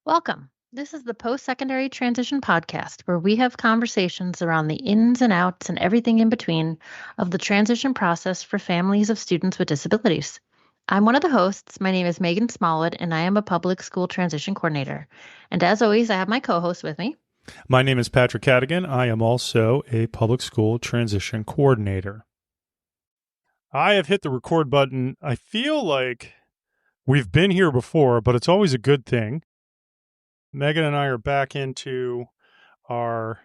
Welcome. This is the Post Secondary Transition Podcast, where we have conversations around the ins and outs and everything in between of the transition process for families of students with disabilities. I'm one of the hosts. My name is Meghan Smallwood, and I am a public school transition coordinator. And as always, I have my co host with me. My name is Patrick Cadigan. I am also a public school transition coordinator. I have hit the record button. I feel like we've been here before, but it's always a good thing. Meghan and I are back into our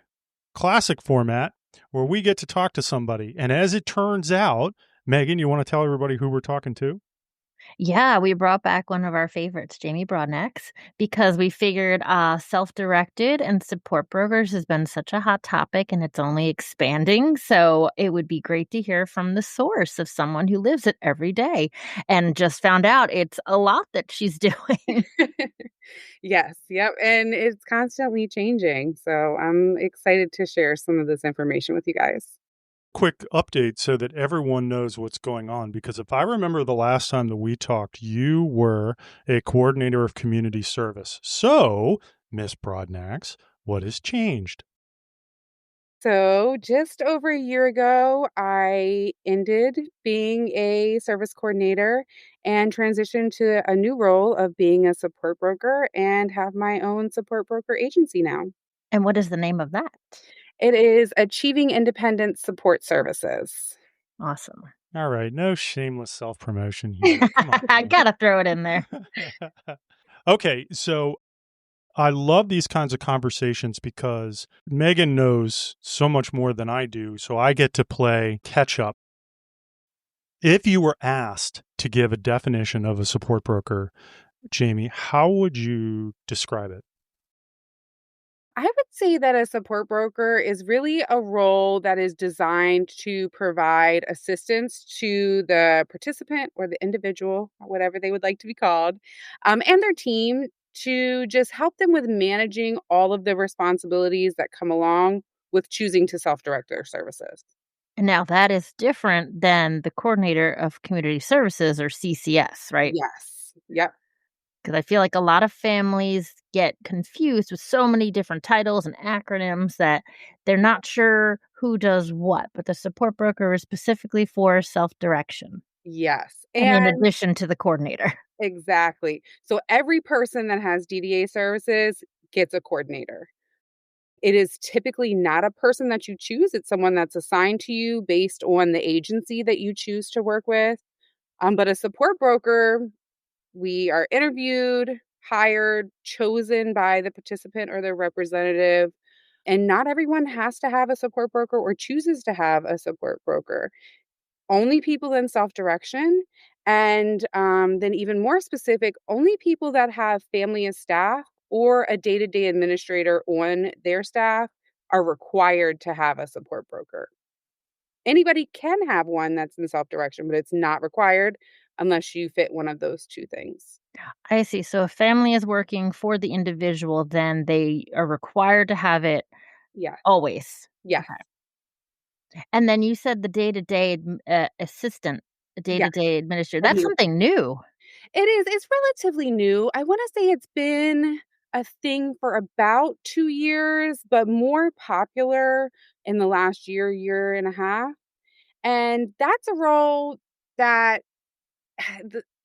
classic format where we get to talk to somebody. And as it turns out, Meghan, you want to tell everybody who we're talking to? Yeah, we brought back one of our favorites, Jamie Brodnax, because we figured self-directed and support brokers has been such a hot topic and it's only expanding. So it would be great to hear from the source of someone who lives it every day and just found out it's a lot that she's doing. Yes, yep, and it's constantly changing. So I'm excited to share some of this information with you guys. Quick update so that everyone knows what's going on. Because if I remember the last time that we talked, you were a coordinator of community service. So, Miss Brodnax, what has changed? So just over a year ago, I ended being a service coordinator and transitioned to a new role of being a support broker and have my own support broker agency now. And what is the name of that? It is Achieving Independence Support Services. Awesome. All right, no shameless self-promotion here. Come on. I gotta throw it in there. Okay, so I love these kinds of conversations because Meghan knows so much more than I do, so I get to play catch up. If you were asked to give a definition of a support broker, Jamie, how would you describe it? I would say that a support broker is really a role that is designed to provide assistance to the participant or the individual, whatever they would like to be called, and their team to just help them with managing all of the responsibilities that come along with choosing to self-direct their services. And now that is different than the coordinator of community services or CCS, right? Yes. Yep. Because I feel like a lot of families get confused with so many different titles and acronyms that they're not sure who does what, but the support broker is specifically for self-direction Yes. and in And addition to the coordinator. exactly. So every person that has DDA services gets a coordinator. It is typically not a person that you choose. It's someone that's assigned to you based on the agency that you choose to work with. But a support broker, we are interviewed, hired, chosen by the participant or their representative. And not everyone has to have a support broker or chooses to have a support broker. Only people in self-direction. And then even more specific, only people that have family as staff or a day-to-day administrator on their staff are required to have a support broker. Anybody can have one that's in self-direction, but it's not required unless you fit one of those two things. I see. So if family is working for the individual, then they are required to have it Yeah. always. Yeah. Okay. And then you said the day-to-day assistant, the Yeah. day-to-day administrator. A That's new something new. It is. It's relatively new. I wanna say it's been a thing for about 2 years, but more popular in the last year, year and a half, and that's a role that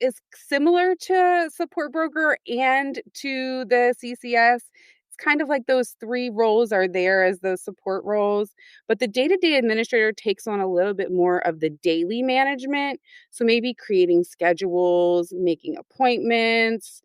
is similar to support broker and to the CCS. It's kind of like those 3 roles are there as those support roles, but the day-to-day administrator takes on a little bit more of the daily management. So maybe creating schedules, making appointments,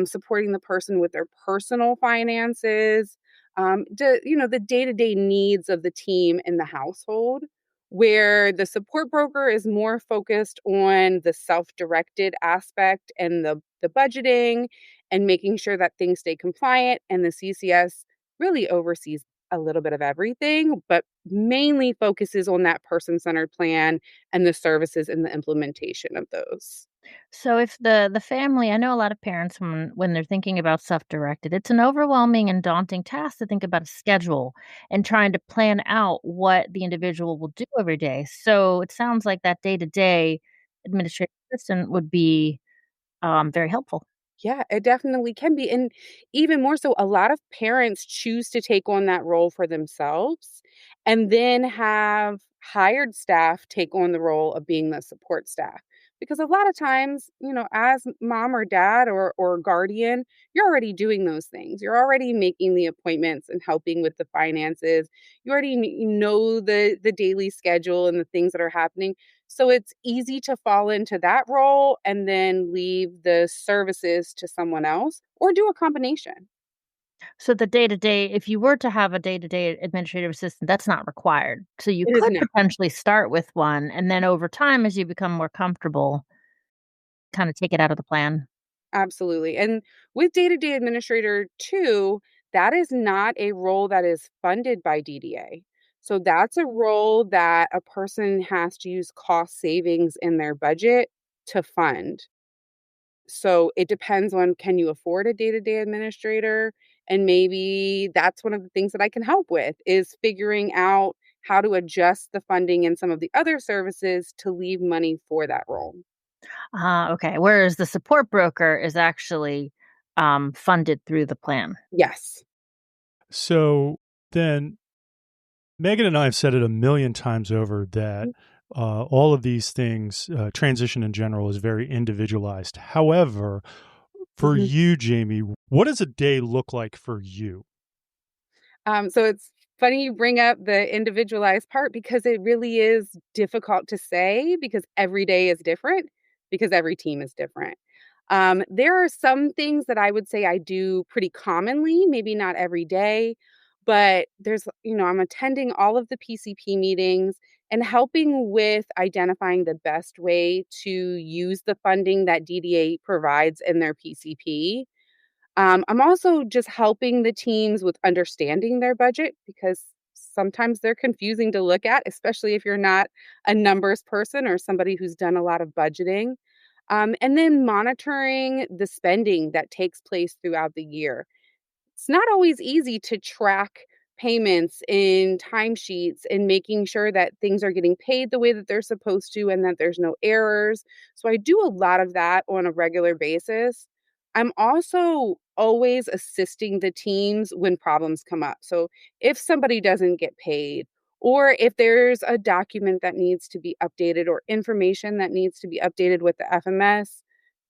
supporting the person with their personal finances, the day-to-day needs of the team in the household, where the support broker is more focused on the self-directed aspect and the budgeting and making sure that things stay compliant, and the CCS really oversees a little bit of everything, but mainly focuses on that person-centered plan and the services and the implementation of those. So if the family, I know a lot of parents when they're thinking about self-directed, it's an overwhelming and daunting task to think about a schedule and trying to plan out what the individual will do every day. So it sounds like that day-to-day administrative assistant would be very helpful. Yeah, it definitely can be. And even more so, a lot of parents choose to take on that role for themselves and then have hired staff take on the role of being the support staff. Because a lot of times, as mom or dad or guardian, you're already doing those things. You're already making the appointments and helping with the finances. You already know the daily schedule and the things that are happening. So it's easy to fall into that role and then leave the services to someone else or do a combination. So the day-to-day if you were to have a day-to-day administrative assistant, that's not required. So you It is could now. potentially start with one, and then over time, as you become more comfortable, kinda take it out of the plan. Absolutely. And with day-to-day administrator too, that is not a role that is funded by DDA. So that's a role that a person has to use cost savings in their budget to fund. So it depends on, can you afford a day-to-day administrator? And maybe that's one of the things that I can help with is figuring out how to adjust the funding in some of the other services to leave money for that role. Ah, okay, whereas the support broker is actually, funded through the plan. Yes. So then Megan and I have said it a million times over that all of these things, transition in general, is very individualized. However, for Mhm. you, Jamie, what does a day look like for you? So it's funny you bring up the individualized part because it really is difficult to say because every day is different because every team is different. There are some things that I would say I do pretty commonly, maybe not every day, but I'm attending all of the PCP meetings and helping with identifying the best way to use the funding that DDA provides in their PCP. I'm also just helping the teams with understanding their budget because sometimes they're confusing to look at, especially if you're not a numbers person or somebody who's done a lot of budgeting. And then monitoring the spending that takes place throughout the year. It's not always easy to track payments in timesheets and making sure that things are getting paid the way that they're supposed to and that there's no errors. So I do a lot of that on a regular basis. I'm also always assisting the teams when problems come up. So if somebody doesn't get paid, or if there's a document that needs to be updated or information that needs to be updated with the FMS,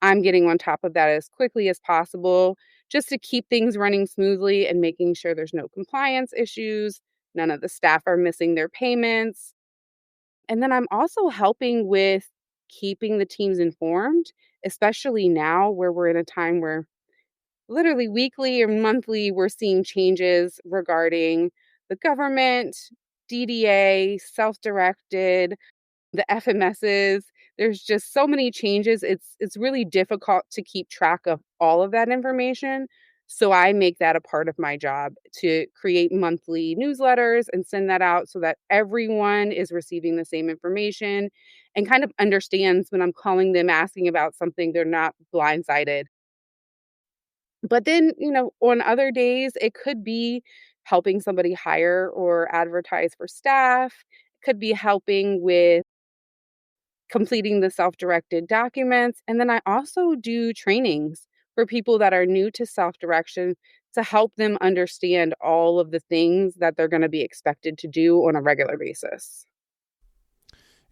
I'm getting on top of that as quickly as possible just to keep things running smoothly and making sure there's no compliance issues, none of the staff are missing their payments. And then I'm also helping with keeping the teams informed, especially now where we're in a time where literally weekly or monthly we're seeing changes regarding the government, DDA, self-directed, the FMSs. There's just so many changes. It's really difficult to keep track of all of that information. So I make that a part of my job to create monthly newsletters and send that out so that everyone is receiving the same information and kind of understands when I'm calling them asking about something, they're not blindsided. But then, on other days, it could be helping somebody hire or advertise for staff, it could be helping with completing the self-directed documents, and then I also do trainings for people that are new to self-direction to help them understand all of the things that they're gonna be expected to do on a regular basis.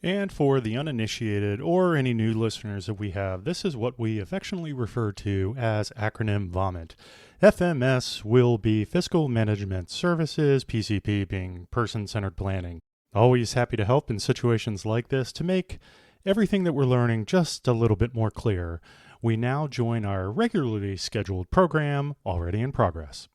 And for the uninitiated or any new listeners that we have, this is what we affectionately refer to as acronym vomit. FMS will be Fiscal Management Services, PCP being Person Centered Planning. Always happy to help in situations like this to make everything that we're learning just a little bit more clear. We now join our regularly scheduled program already in progress.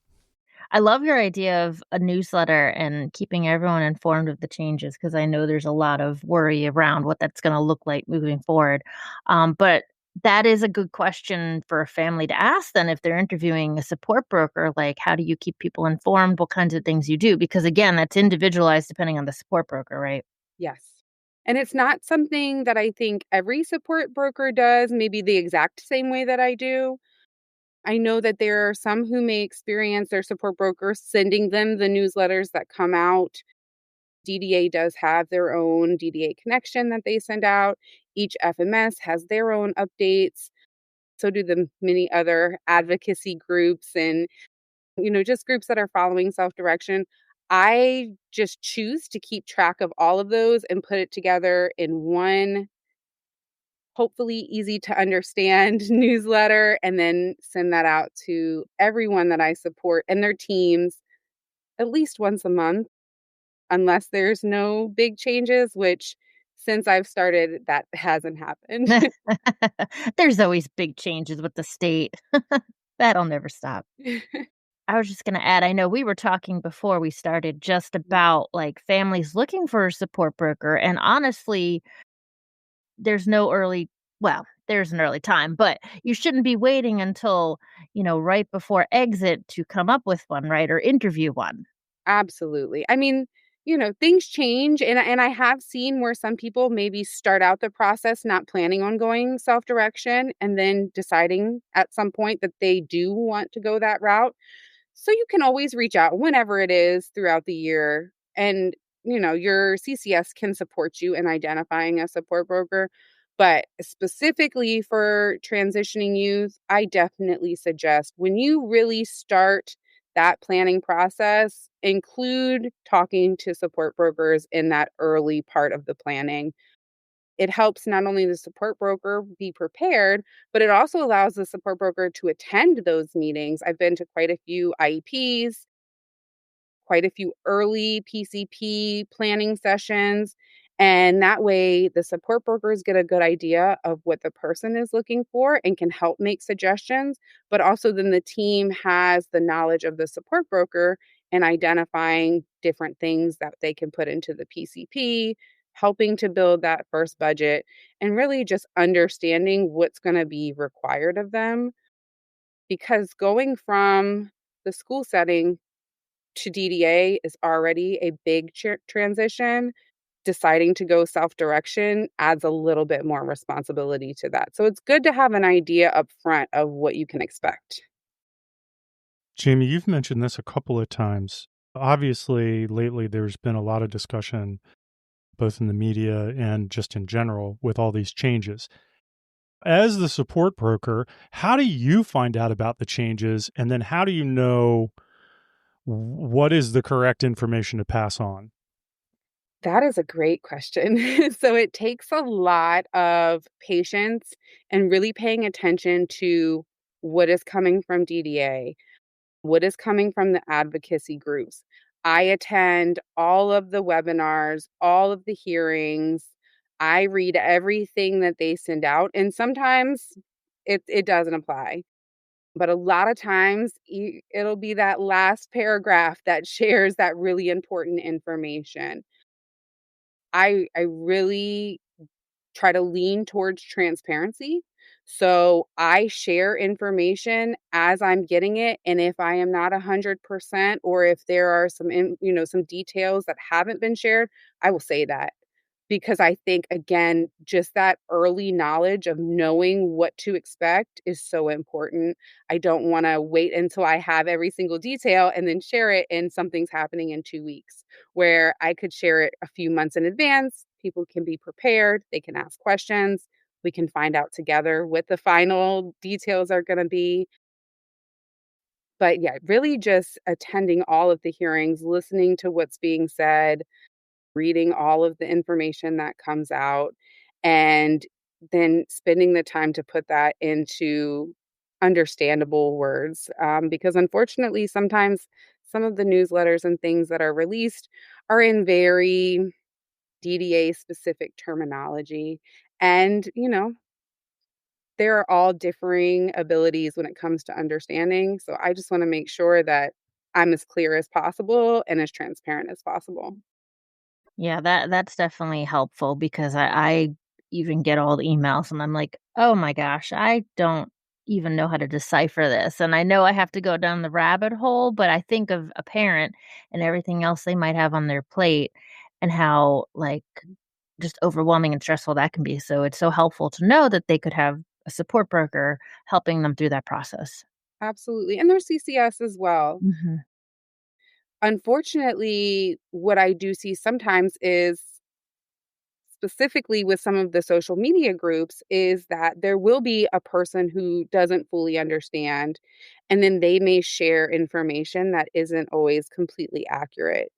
I love your idea of a newsletter and keeping everyone informed of the changes because I know there's a lot of worry around what that's gonna look like moving forward. But that is a good question for a family to ask then if they're interviewing a support broker, like, how do you keep people informed? What kinds of things you do? Because again, that's individualized depending on the support broker, right? Yes. And it's not something that I think every support broker does, maybe the exact same way that I do. I know that there are some who may experience their support broker sending them the newsletters that come out. DDA does have their own DDA connection that they send out. Each FMS has their own updates. So do the many other advocacy groups and, just groups that are following self-direction. I just choose to keep track of all of those and put it together in one hopefully easy to understand newsletter and then send that out to everyone that I support and their teams at least once a month, unless there's no big changes, which since I've started, that hasn't happened. There's always big changes with the state. That'll never stop. I was just gonna add, I know we were talking before we started just about, like, families looking for a support broker, and honestly, there's no early well, there's an early time, but you shouldn't be waiting until, right before exit to come up with one, right, or interview one. Absolutely. I mean, things change and I have seen where some people maybe start out the process not planning on going self-direction and then deciding at some point that they do want to go that route. So you can always reach out whenever it is throughout the year and your CCS can support you in identifying a support broker. But specifically for transitioning youth, I definitely suggest when you really start that planning process, include talking to support brokers in that early part of the planning. It helps not only the support broker be prepared, but it also allows the support broker to attend those meetings. I've been to quite a few IEPs, quite a few early PCP planning sessions. And that way, the support brokers get a good idea of what the person is looking for and can help make suggestions. But also, then the team has the knowledge of the support broker and identifying different things that they can put into the PCP, helping to build that first budget, and really just understanding what's going to be required of them. Because going from the school setting to DDA is already a big transition. Deciding to go self-direction adds a little bit more responsibility to that. So it's good to have an idea up front of what you can expect. Jamie, you've mentioned this a couple of times. Obviously, lately there's been a lot of discussion, both in the media and just in general, with all these changes. As the support broker, how do you find out about the changes? And then how do you know what is the correct information to pass on? That is a great question. So it takes a lot of patience and really paying attention to what is coming from DDA, what is coming from the advocacy groups. I attend all of the webinars, all of the hearings. I read everything that they send out, and sometimes it doesn't apply. But a lot of times it'll be that last paragraph that shares that really important information. I really try to lean towards transparency. So I share information as I'm getting it. And if I am not 100%, or if there are some details that haven't been shared, I will say that. Because I think, again, just that early knowledge of knowing what to expect is so important. I don't want to wait until I have every single detail and then share it and something's happening in 2 weeks, where I could share it a few months in advance. People can be prepared, they can ask questions. We can find out together what the final details are going to be. But yeah, really just attending all of the hearings, listening to what's being said, reading all of the information that comes out, and then spending the time to put that into understandable words. Because unfortunately, sometimes some of the newsletters and things that are released are in very DDA specific terminology. And, there are all differing abilities when it comes to understanding. So I just want to make sure that I'm as clear as possible and as transparent as possible. Yeah, that's definitely helpful because I even get all the emails and I'm like, "Oh my gosh, I don't even know how to decipher this." And I know I have to go down the rabbit hole, but I think of a parent and everything else they might have on their plate and how, like, just overwhelming and stressful that can be. So it's so helpful to know that they could have a support broker helping them through that process. Absolutely. And there's CCS as well. Mhm. Unfortunately, what I do see sometimes is specifically with some of the social media groups, is that there will be a person who doesn't fully understand, and then they may share information that isn't always completely accurate.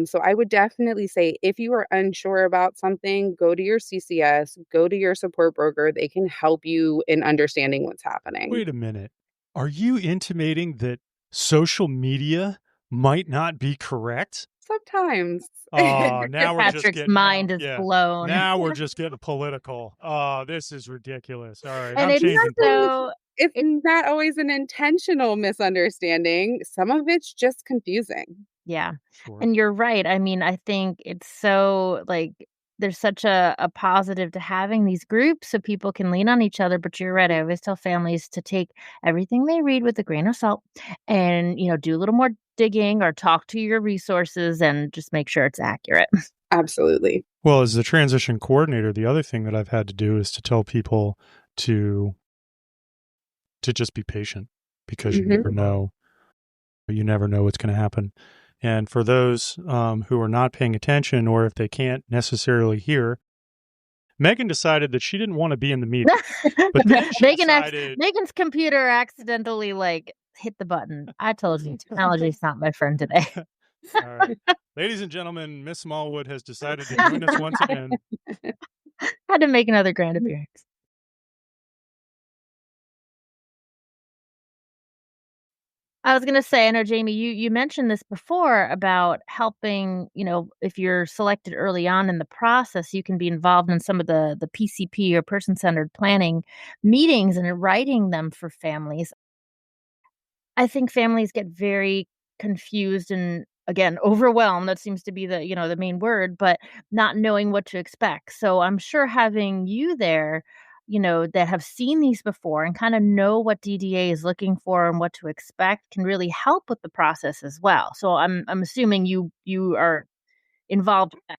So I would definitely say if you are unsure about something, go to your CCS, go to your support broker. They can help you in understanding what's happening. Wait a minute. Are you intimating that social media might not be correct? Sometimes. Now we're just Patrick's getting mind is yeah. blown. Now we're just getting political. This is ridiculous. All right, And I'm it's changing Sometimes topics. so it's it not always an intentional misunderstanding. Some of it's just confusing. yeah, Sure. and you're right. I mean, I think it's so, like, there's such a positive to having these groups so people can lean on each other, but you're right, I always tell families to take everything they read with a grain of salt and, do a little more digging or talk to your resources and just make sure it's accurate. Absolutely. Well, as the transition coordinator, the other thing that I've had to do is to tell people to just be patient because Mhm. you never know what's going to happen. And for those who are not paying attention, or if they can't necessarily hear, Megan decided that she didn't want to be in the meeting, but then she Megan decided, Megan's computer accidentally, like, hit the button. I told you, technology's not my friend today. all right, ladies and gentlemen, Miss Smallwood has decided to join us once again. Had to make another grand appearance. I was gonna say, I know, Jamie, you mentioned this before about helping, if you're selected early on in the process, you can be involved in some of the PCP or person-centered planning meetings and writing them for families. I think families get very confused and, again, overwhelmed. That seems to be the main word, but not knowing what to expect. So I'm sure having you there, that have seen these before and kind of know what DDA is looking for and what to expect can really help with the process as well. So I'm assuming you are involved with that.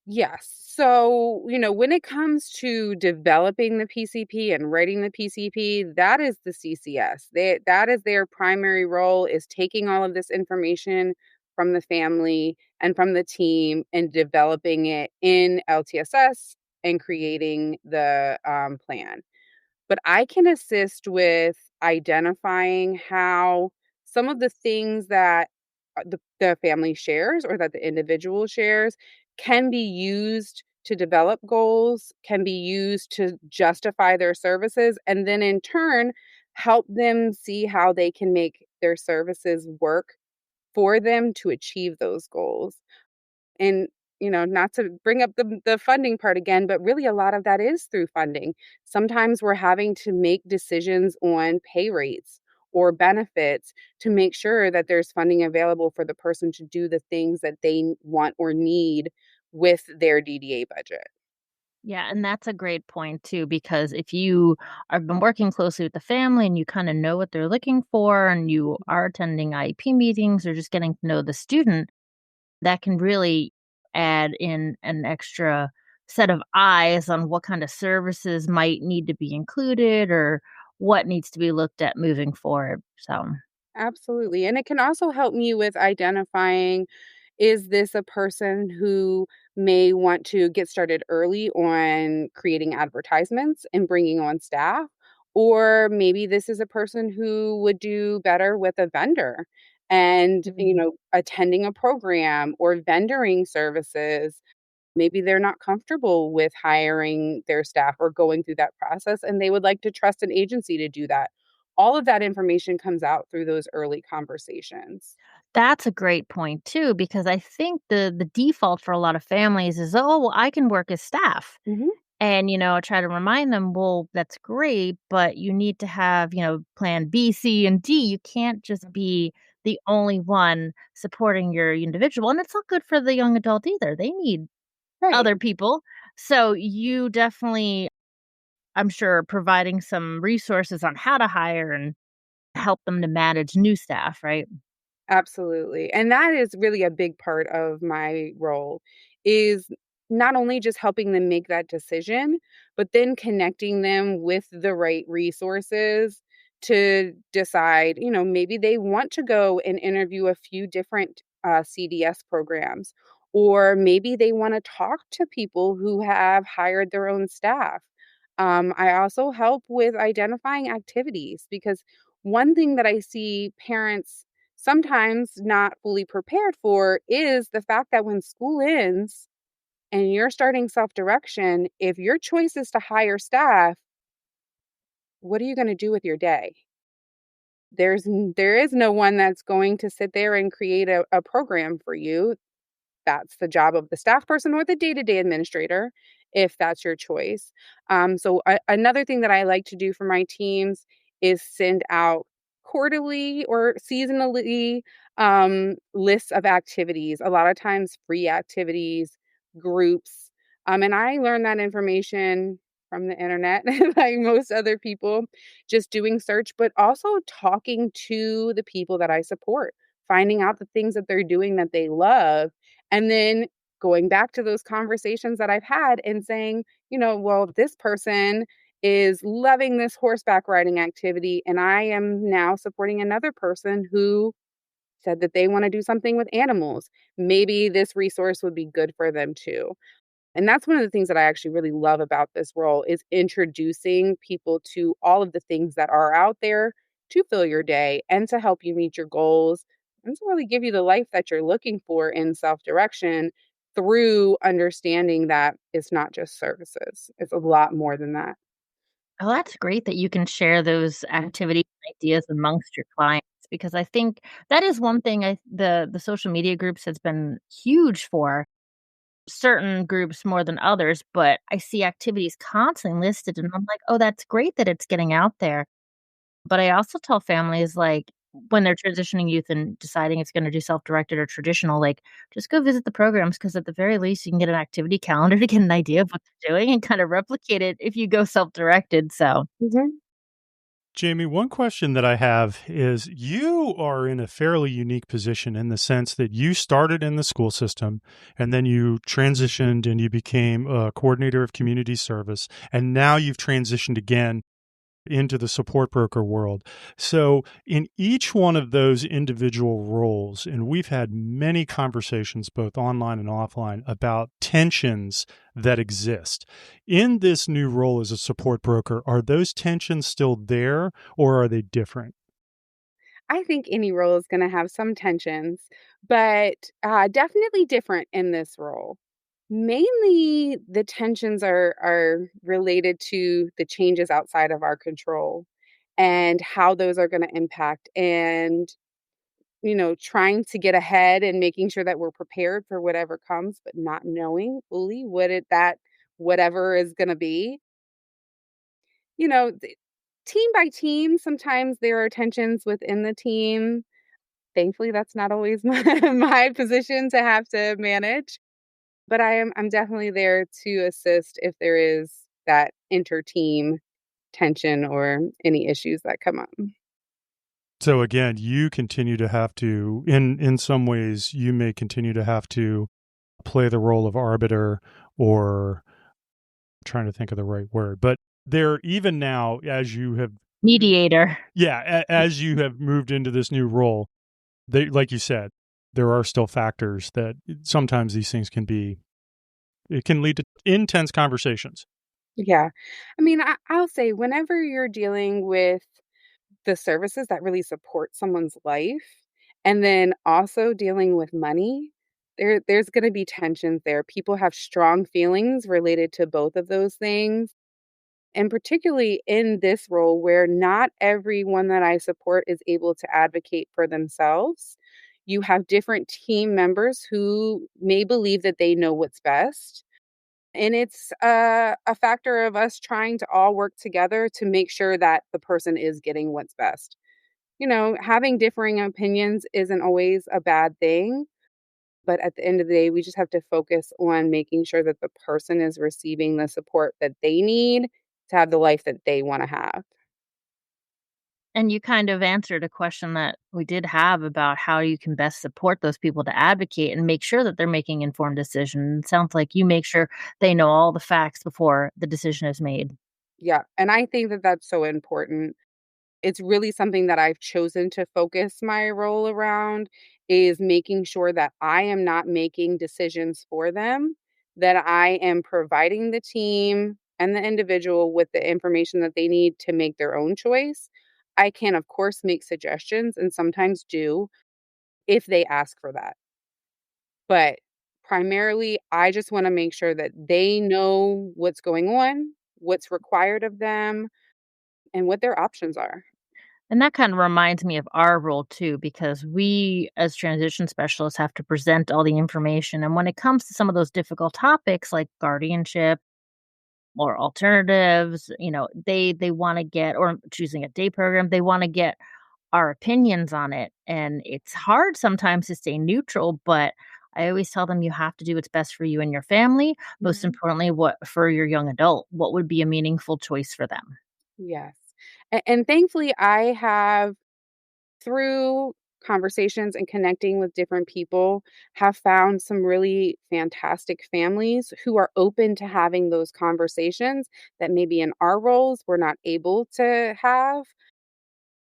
Yes. So, when it comes to developing the PCP and writing the PCP, that is the CCS. That is their primary role, is taking all of this information from the family and from the team and developing it in LTSS and creating the plan. But I can assist with identifying how some of the things that the family shares or that the individual shares can be used to develop goals, can be used to justify their services, and then in turn help them see how they can make their services work for them to achieve those goals. And, not to bring up the funding part again, but really a lot of that is through funding. Sometimes we're having to make decisions on pay rates or benefits to make sure that there's funding available for the person to do the things that they want or need with their DDA budget. Yeah, and that's a great point too, because if you have been working closely with the family and you kind of know what they're looking for and you are attending IEP meetings or just getting to know the student, that can really add in an extra set of eyes on what kind of services might need to be included or what needs to be looked at moving forward. So, Absolutely. And it can also help me with identifying, is this a person who may want to get started early on creating advertisements and bringing on staff? Or maybe this is a person who would do better with a vendor and, attending a program or vendoring services. Maybe they're not comfortable with hiring their staff or going through that process, and they would like to trust an agency to do that. All of that information comes out through those early conversations. that's a great point too, because I think the default for a lot of families is, oh, well, I can work as staff. Mhm. And, I try to remind them, well, that's great, but you need to have, plan B, C, and D. You can't just be the only one supporting your individual. And it's not good for the young adult either. They need Right. other people. So you definitely, I'm sure, are providing some resources on how to hire and help them to manage new staff, right? Absolutely. And that is really a big part of my role, is not only just helping them make that decision, but then connecting them with the right resources to decide, maybe they want to go and interview a few different CDS programs, or maybe they want to talk to people who have hired their own staff. I also help with identifying activities because one thing that I see parents sometimes not fully prepared for is the fact that when school ends and you're starting self direction, if your choice is to hire staff, what are you going to do with your day? There is no one that's going to sit there and create a program for you. That's the job of the staff person or the day-to-day administrator, if that's your choice. Another thing that I like to do for my teams is send out quarterly or seasonally lists of activities, a lot of times free activities, groups. And I learned that information from the internet, like most other people, just doing search, but also talking to the people that I support, finding out the things that they're doing that they love, and then going back to those conversations that I've had and saying, well, this person is loving this horseback riding activity, and I am now supporting another person who said that they want to do something with animals. Maybe this resource would be good for them too. And that's one of the things that I actually really love about this role is introducing people to all of the things that are out there to fill your day and to help you meet your goals and to really give you the life that you're looking for in self-direction through understanding that it's not just services. It's a lot more than that. Oh, that's great that you can share those activity ideas amongst your clients because I think that is one thing the social media groups has been huge for certain groups more than others, but I see activities constantly listed and I'm like, "Oh, that's great that it's getting out there." But I also tell families, like, when they're transitioning youth and deciding it's gonna do self-directed or traditional, like, just go visit the programs because at the very least, you can get an activity calendar to get an idea of what they're doing and kind of replicate it if you go self-directed, so Mhm. Jamie, one question that I have is you are in a fairly unique position in the sense that you started in the school system and then you transitioned and you became a coordinator of community service. And now you've transitioned again into the support broker world. So, in each one of those individual roles, and we've had many conversations, both online and offline, about tensions that exist. In this new role as a support broker, are those tensions still there or are they different? I think any role is going to have some tensions, but definitely different in this role. Mainly, the tensions are related to the changes outside of our control and how those are going to impact, and trying to get ahead and making sure that we're prepared for whatever comes, but not knowing fully whatever is going to be. Team by team, sometimes there are tensions within the team. Thankfully, that's not always my position to have to manage, but I'm definitely there to assist if there is that inter-team tension or any issues that come up. So again, you continue to have to, in some ways, you may continue to have to play the role of arbiter or trying to think of the right word, but there even now as you have mediator. as you have moved into this new role, they like you said, there are still factors that sometimes these things can be it can lead to intense conversations. Yeah. I mean, I'll say whenever you're dealing with the services that really support someone's life and then also dealing with money, there's going to be tensions there. People have strong feelings related to both of those things. And particularly in this role where not everyone that I support is able to advocate for themselves. You have different team members who may believe that they know what's best. And it's a factor of us trying to all work together to make sure that the person is getting what's best. Having differing opinions isn't always a bad thing. But at the end of the day, we just have to focus on making sure that the person is receiving the support that they need to have the life that they wanna have. And you kind of answered a question that we did have about how you can best support those people to advocate and make sure that they're making informed decisions. It sounds like you make sure they know all the facts before the decision is made. Yeah, and I think that that's so important. It's really something that I've chosen to focus my role around, is making sure that I am not making decisions for them, that I am providing the team and the individual with the information that they need to make their own choice. I can, of course, make suggestions and sometimes do if they ask for that. But primarily, I just wanna make sure that they know what's going on, what's required of them, and what their options are. And that kind of reminds me of our role too, because we as transition specialists have to present all the information. And when it comes to some of those difficult topics like guardianship or alternatives, they want to get, or choosing a day program, they want to get our opinions on it. And it's hard sometimes to stay neutral, but I always tell them you have to do what's best for you and your family. Most Mhm. importantly, what for your young adult, what would be a meaningful choice for them. Yes. And thankfully, I have, through conversations and connecting with different people, have found some really fantastic families who are open to having those conversations that maybe in our roles we're not able to have.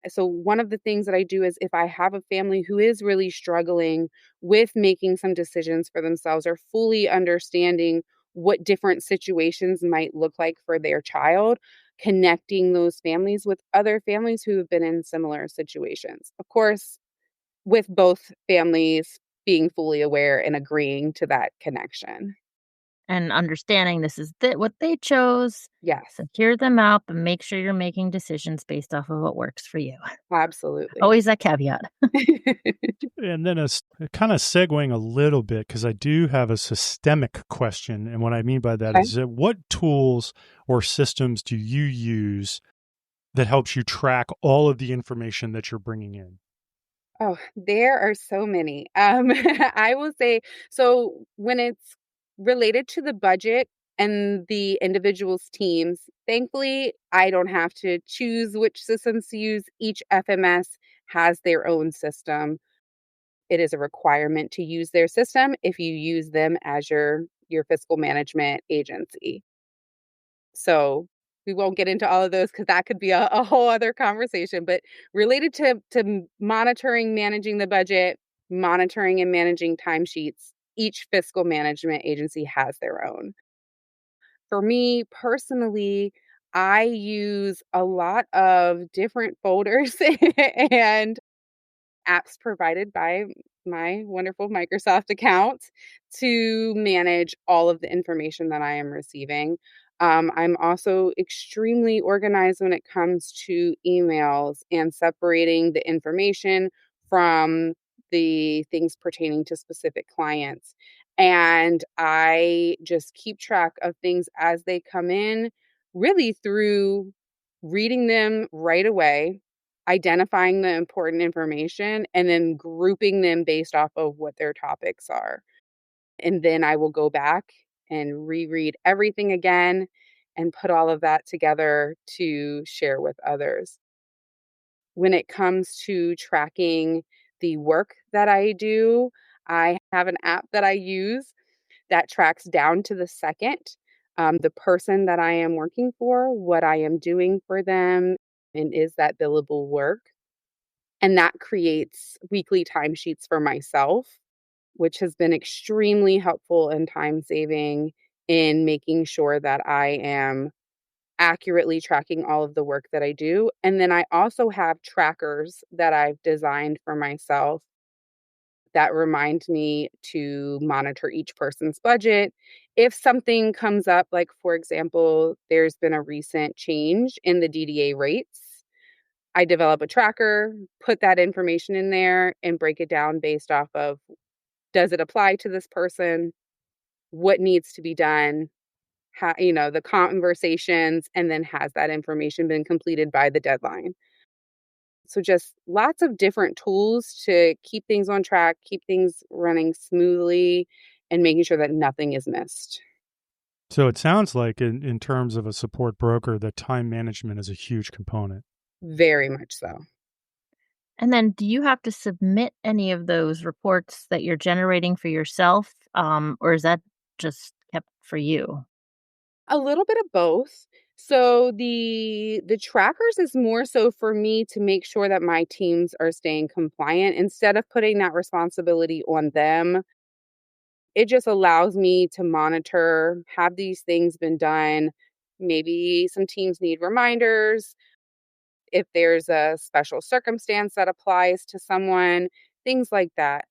So one of the things that I do is if I have a family who is really struggling with making some decisions for themselves or fully understanding what different situations might look like for their child, connecting those families with other families who have been in similar situations. Of course, with both families being fully aware and agreeing to that connection. And understanding this is what they chose. Yes, So hear them out, but make sure you're making decisions based off of what works for you. absolutely. Always that caveat. And then kind of segueing a little bit, because I do have a systemic question. And what I mean by that Okay. is that what tools or systems do you use that helps you track all of the information that you're bringing in? Oh, there are so many. I will say, so when it's related to the budget and the individual's teams, thankfully, I don't have to choose which systems to use. Each FMS has their own system. It is a requirement to use their system if you use them as your fiscal management agency. So, we won't get into all of those because that could be a whole other conversation, but related to monitoring, managing the budget, monitoring and managing timesheets, each fiscal management agency has their own. For me personally, I use a lot of different folders and apps provided by my wonderful Microsoft account to manage all of the information that I am receiving. I'm also extremely organized when it comes to emails and separating the information from the things pertaining to specific clients. And I just keep track of things as they come in, really through reading them right away, identifying the important information, and then grouping them based off of what their topics are. And then I will go back and reread everything again and put all of that together to share with others. When it comes to tracking the work that I do, I have an app that I use that tracks down to the second, the person that I am working for, what I am doing for them, and is that billable work. And that creates weekly timesheets for myself, which has been extremely helpful and time saving in making sure that I am accurately tracking all of the work that I do. And then I also have trackers that I've designed for myself that remind me to monitor each person's budget. If something comes up, like for example, there's been a recent change in the DDA rates, I develop a tracker, put that information in there, and break it down based off of, does it apply to this person? What needs to be done? How, the conversations, and then has that information been completed by the deadline? So just lots of different tools to keep things on track, keep things running smoothly, and making sure that nothing is missed. So it sounds like, in terms of a support broker, that time management is a huge component. Very much so. And then do you have to submit any of those reports that you're generating for yourself, or is that just kept for you? A little bit of both. So the trackers is more so for me to make sure that my teams are staying compliant instead of putting that responsibility on them. It just allows me to monitor, have these things been done? Maybe some teams need reminders if there's a special circumstance that applies to someone, things like that.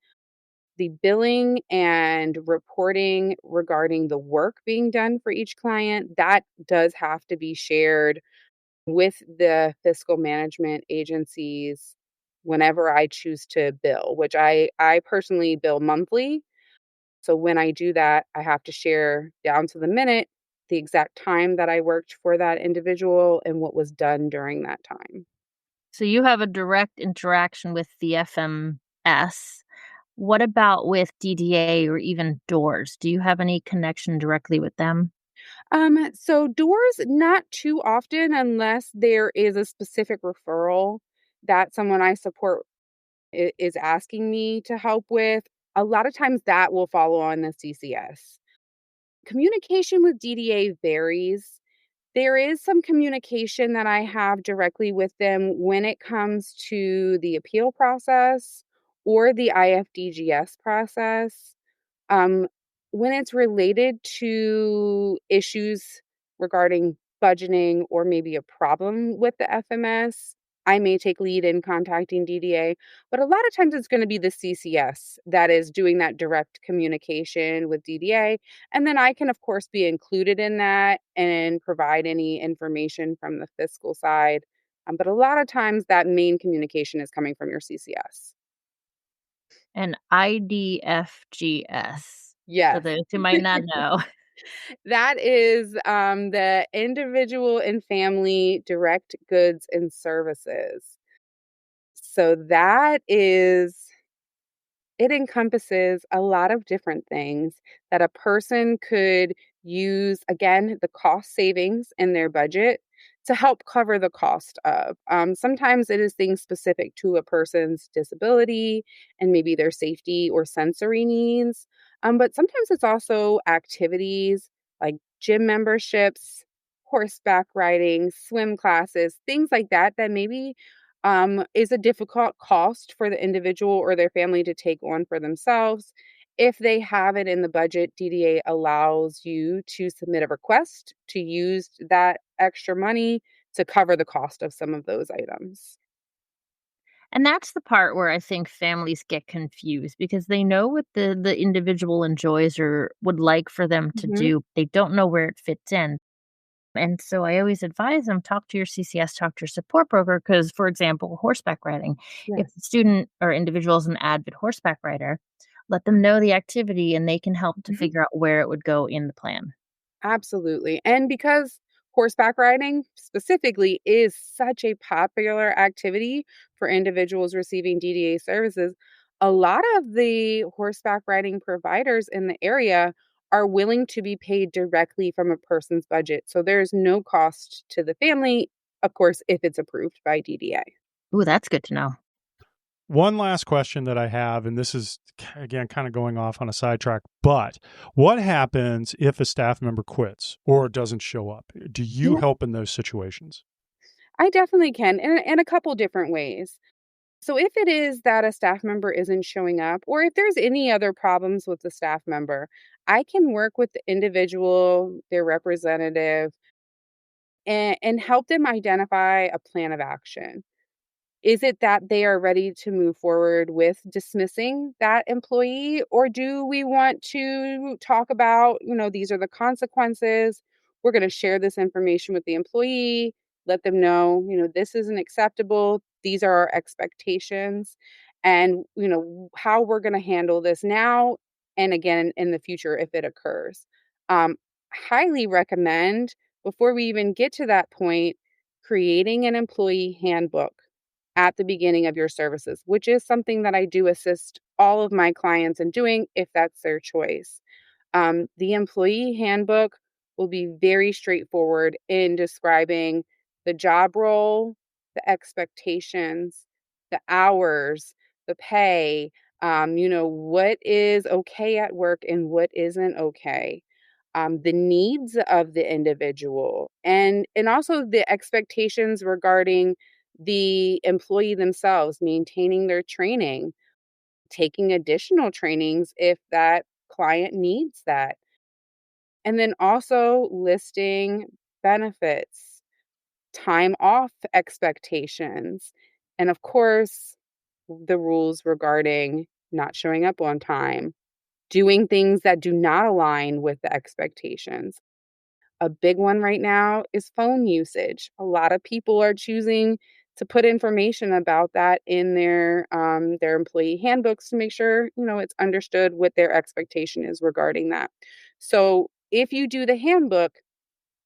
The billing and reporting regarding the work being done for each client, that does have to be shared with the fiscal management agencies whenever I choose to bill, which I personally bill monthly. So when I do that, I have to share down to the minute the exact time that I worked for that individual and what was done during that time. So you have a direct interaction with the FMS. What about with DDA or even doors? Do you have any connection directly with them? So doors, not too often unless there is a specific referral that someone I support is asking me to help with. A lot of times that will follow on the CCS. Communication with DDA varies. There is some communication that I have directly with them when it comes to the appeal process or the IFDGS process. Um, when it's related to issues regarding budgeting or maybe a problem with the FMS, I may take lead in contacting DDA, but a lot of times it's going to be the CCS that is doing that direct communication with DDA. And then I can, of course, be included in that and provide any information from the fiscal side. But a lot of times that main communication is coming from your CCS. And IDFGS, for Yes. those who might not know. That is, the individual and family direct goods and services. So that is it encompasses a lot of different things that a person could use, again, the cost savings in their budget to help cover the cost of. Sometimes it is things specific to a person's disability and maybe their safety or sensory needs. But sometimes it's also activities like gym memberships, horseback riding, swim classes, things like that, that maybe is a difficult cost for the individual or their family to take on for themselves. If they have it in the budget, DDA allows you to submit a request to use that extra money to cover the cost of some of those items. And that's the part where I think families get confused because they know what the individual enjoys or would like for them to Mhm. do. They don't know where it fits in. And so I always advise them talk to your CCS, talk to your support broker. Because, for example, horseback riding, if Yes. the student or individual is an avid horseback rider, let them know the activity and they can help to Mhm. figure out where it would go in the plan. Absolutely. And because horseback riding specifically is such a popular activity for individuals receiving DDA services, a lot of the horseback riding providers in the area are willing to be paid directly from a person's budget. So there's no cost to the family, of course, if it's approved by DDA. Ooh, that's good to know. One last question that I have, and this is again kind of going off on a sidetrack, but what happens if a staff member quits or doesn't show up? Do you Yeah, help in those situations? I definitely can in a couple different ways. So if it is that a staff member isn't showing up, or if there's any other problems with the staff member, I can work with the individual, their representative, and help them identify a plan of action. Is it that they are ready to move forward with dismissing that employee, or do we want to talk about, these are the consequences? We're going to share this information with the employee, let them know, this isn't acceptable. These are our expectations, and, how we're going to handle this now and again in the future if it occurs. Um, Highly recommend, before we even get to that point, creating an employee handbook at the beginning of your services, which is something that I do assist all of my clients in doing if that's their choice. The employee handbook will be very straightforward in describing the job role, the expectations, the hours, the pay, what is okay at work and what isn't okay. the needs of the individual, and also the expectations regarding the employee themselves, maintaining their training, taking additional trainings if that client needs that. And then also listing benefits, time off expectations, and of course, the rules regarding not showing up on time, doing things that do not align with the expectations. A big one right now is phone usage. A lot of people are choosing to put information about that in their employee handbooks to make sure, it's understood what their expectation is regarding that. So, if you do the handbook,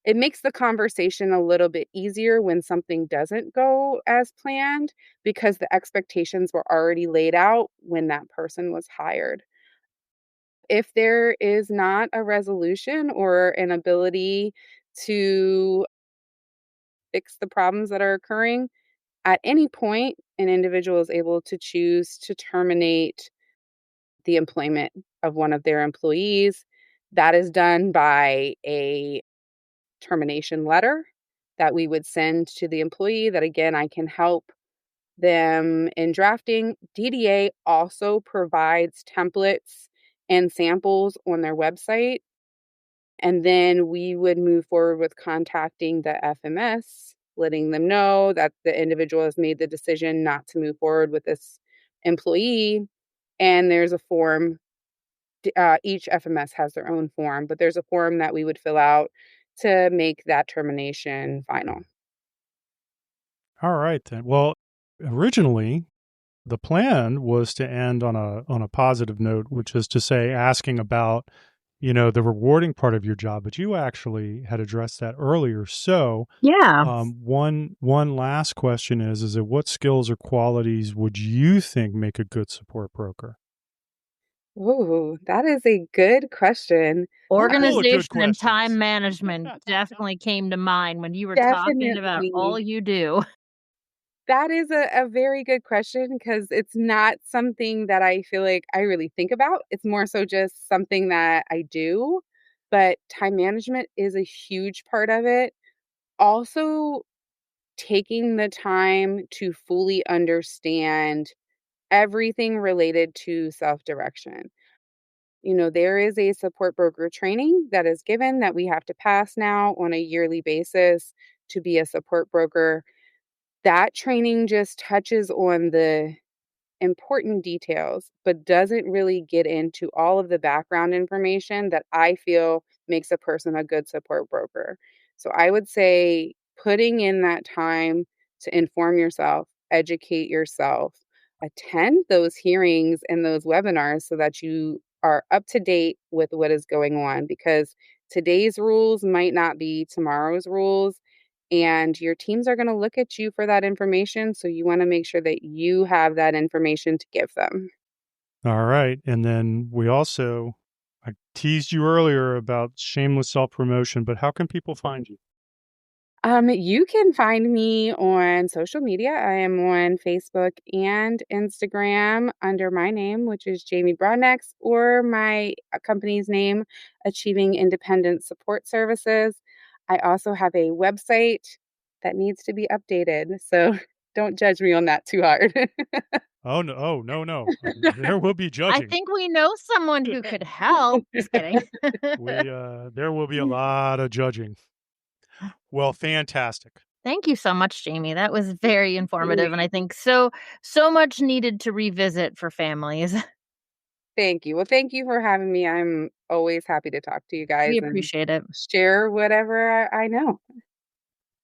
it makes the conversation a little bit easier when something doesn't go as planned because the expectations were already laid out when that person was hired. If there is not a resolution or an ability to fix the problems that are occurring, at any point, an individual is able to choose to terminate the employment of one of their employees. That is done by a termination letter that we would send to the employee that, again, I can help them in drafting. DDA also provides templates and samples on their website. And then we would move forward with contacting the FMS, letting them know that the individual has made the decision not to move forward with this employee. And there's a form. Each FMS has their own form, but there's a form that we would fill out to make that termination final. All right then. Well, originally the plan was to end on a positive note, which is to say asking about, the rewarding part of your job, but you actually had addressed that earlier. So, Yeah. one last question is it what skills or qualities would you think make a good support broker? Ooh, that is a good question. We're full of good Organization and time questions. management definitely came to mind when you were talking about all Definitely. you do. That is a very good question because it's not something that I feel like I really think about. It's more so just something that I do, but time management is a huge part of it. Also, taking the time to fully understand everything related to self-direction. There is a support broker training that is given that we have to pass now on a yearly basis to be a support broker. That training just touches on the important details, but doesn't really get into all of the background information that I feel makes a person a good support broker. So I would say putting in that time to inform yourself, educate yourself, attend those hearings and those webinars so that you are up to date with what is going on because today's rules might not be tomorrow's rules and your teams are going to look at you for that information. So you want to make sure that you have that information to give them. All right. And then I teased you earlier about shameless self promotion, but how can people find you? You can find me on social media. I am on Facebook and Instagram under my name, which is Jamie Brodnax, or my company's name, Achieving Independent Support Services. I also have a website that needs to be updated. So don't judge me on that too hard. Oh, no. Oh, no, no. There will be I judging. think we know someone who could help. Just kidding. There will be a lot of judging. Well, fantastic. Thank you so much, Jamie. That was very informative, and I Absolutely. think so much needed to revisit for families. Thank you. Well, thank you for having me. I'm always happy to talk to you We guys and appreciate it. share whatever I know.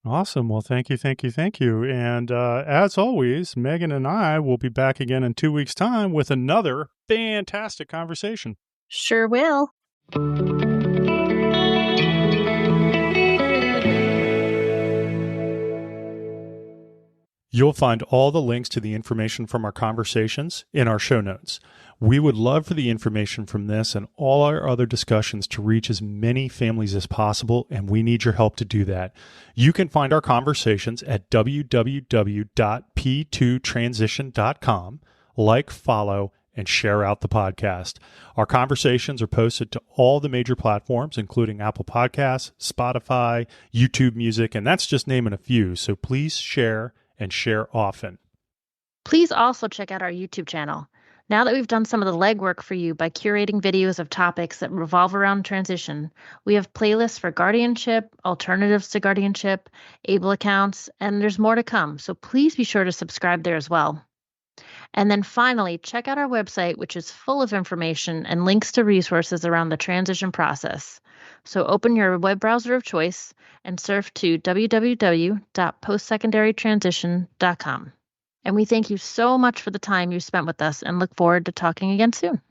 Awesome. Well, thank you, thank you, thank you. And as always, Megan and I will be back again in 2 weeks' time with another fantastic conversation. Sure will. You'll find all the links to the information from our conversations in our show notes. We would love for the information from this and all our other discussions to reach as many families as possible, and we need your help to do that. You can find our conversations at www.p2transition.com. Like, follow, and share out the podcast. Our conversations are posted to all the major platforms, including Apple Podcasts, Spotify, YouTube Music, and that's just naming a few. So please share and share often. Please also check out our YouTube channel. Now that we've done some of the legwork for you by curating videos of topics that revolve around transition, we have playlists for guardianship, alternatives to guardianship, able accounts, and there's more to come. So please be sure to subscribe there as well. And then finally, check out our website, which is full of information and links to resources around the transition process. So open your web browser of choice and surf to www.postsecondarytransition.com. And we thank you so much for the time you spent with us and look forward to talking again soon.